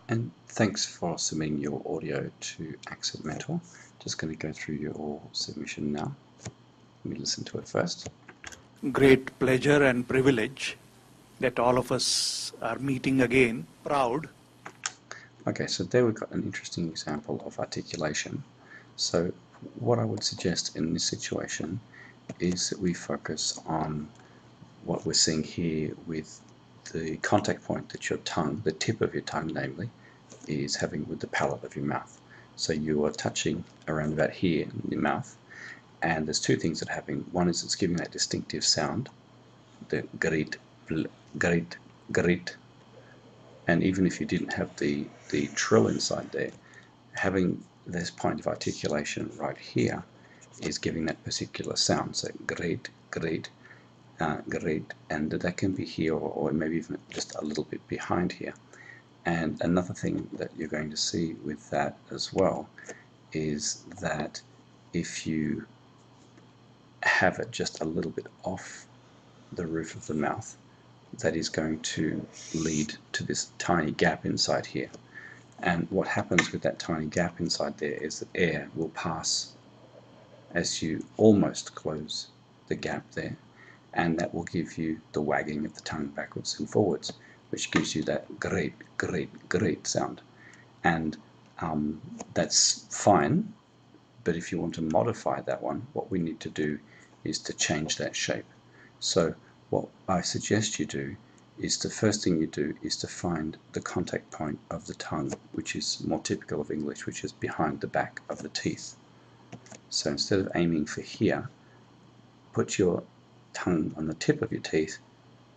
And thanks for submitting your audio to Accent Mentor. Just going to go through your submission now. Let me listen to it first. Great pleasure and privilege that all of us are meeting again. Proud. Okay, so there we've got an interesting example of articulation. So what I would suggest in this situation is that we focus on what we're seeing here with the contact point that your tongue, the tip of your tongue namely, is having with the palate of your mouth. So you are touching around about here in your mouth, and there's two things that are happening. One is it's giving that distinctive sound, the grit, grit, grit, and even if you didn't have the trill inside there, having this point of articulation right here is giving that particular sound. So grit, grit, grit, and that can be here or maybe even just a little bit behind here. And another thing that you're going to see with that as well is that if you have it just a little bit off the roof of the mouth, that is going to lead to this tiny gap inside here. And what happens with that tiny gap inside there is that air will pass as you almost close the gap there, and that will give you the wagging of the tongue backwards and forwards, which gives you that great, great, great sound. And that's fine, but if you want to modify that one, what we need to do is to change that shape. So what I suggest you do is the first thing you do is to find the contact point of the tongue, which is more typical of English, which is behind the back of the teeth. So instead of aiming for here, put your tongue on the tip of your teeth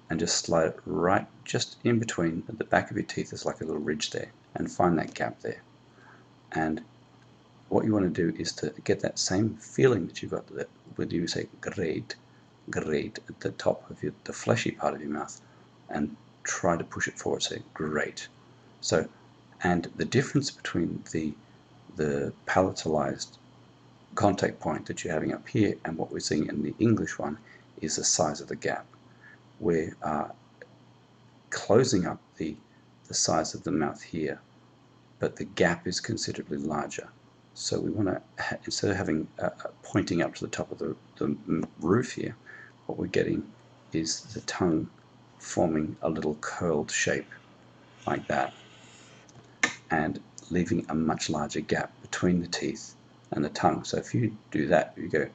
and just slide it right just in between the back of your teeth. There's like a little ridge there, and find that gap there. And what you want to do is to get that same feeling that you've got when you say great, great at the top of the fleshy part of your mouth, and try to push it forward, say great. So, and the difference between the palatalized contact point that you're having up here and what we're seeing in the English one is the size of the gap. We're closing up the size of the mouth here, but the gap is considerably larger. So we want to, instead of having pointing up to the top of the roof here, what we're getting is the tongue forming a little curled shape like that, and leaving a much larger gap between the teeth and the tongue. So if you do that, you go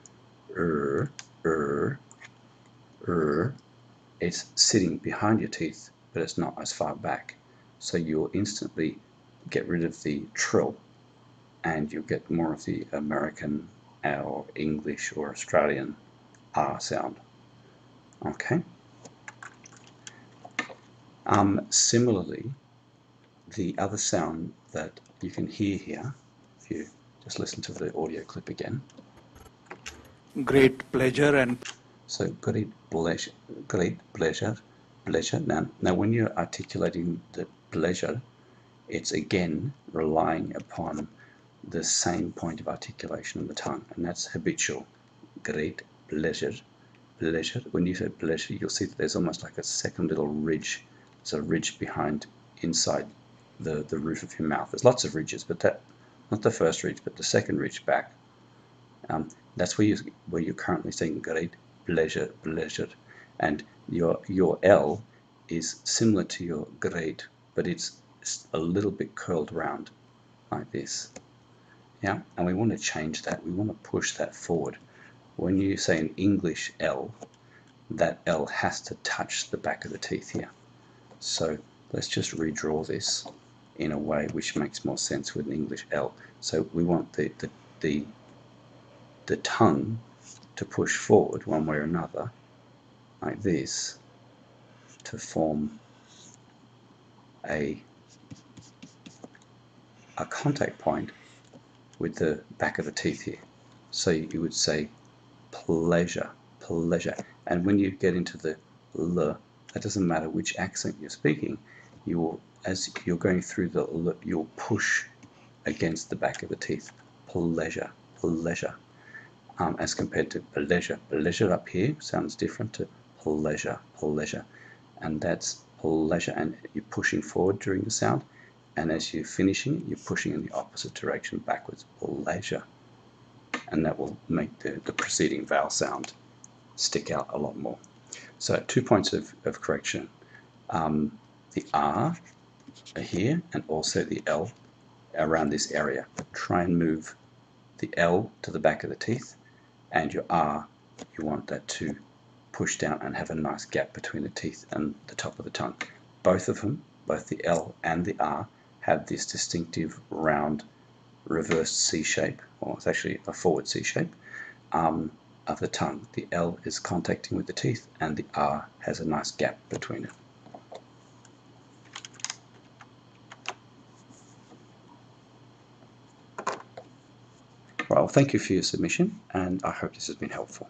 it's sitting behind your teeth, but it's not as far back. So you'll instantly get rid of the trill, and you'll get more of the American or English or Australian R sound. Okay. Similarly, the other sound that you can hear here, if you just listen to the audio clip again. Great pleasure and So great pleasure, great pleasure, pleasure. Now when you're articulating the pleasure, it's again relying upon the same point of articulation of the tongue, and that's habitual. Great pleasure, pleasure. When you say pleasure, you'll see that there's almost like a second little ridge. It's a ridge behind inside the roof of your mouth. There's lots of ridges, but that, not the first ridge, but the second ridge back. That's where you're currently saying great pleasure, pleasure, and your L is similar to your great, but it's a little bit curled round like this. Yeah, and we want to change that. We want to push that forward. When you say an English L, that L has to touch the back of the teeth here. So let's just redraw this in a way which makes more sense with an English L. So we want the tongue to push forward one way or another, like this, to form a contact point with the back of the teeth here. So you would say pleasure, pleasure. And when you get into the L, that doesn't matter which accent you're speaking, you will, as you're going through the L, you'll push against the back of the teeth. Pleasure, pleasure. As compared to pleasure. Pleasure up here sounds different to pleasure, pleasure. And that's pleasure, and you're pushing forward during the sound. and as you're finishing, you're pushing in the opposite direction, backwards or leisure, and that will make the preceding vowel sound stick out a lot more. So 2 points of correction. The R here and also the L around this area. Try and move the L to the back of the teeth, and your R, you want that to push down and have a nice gap between the teeth and the top of the tongue. Both of them, both the L and the R, have this distinctive round reversed C shape, or it's actually a forward C shape, of the tongue. The L is contacting with the teeth and the R has a nice gap between it. Well, thank you for your submission, and I hope this has been helpful.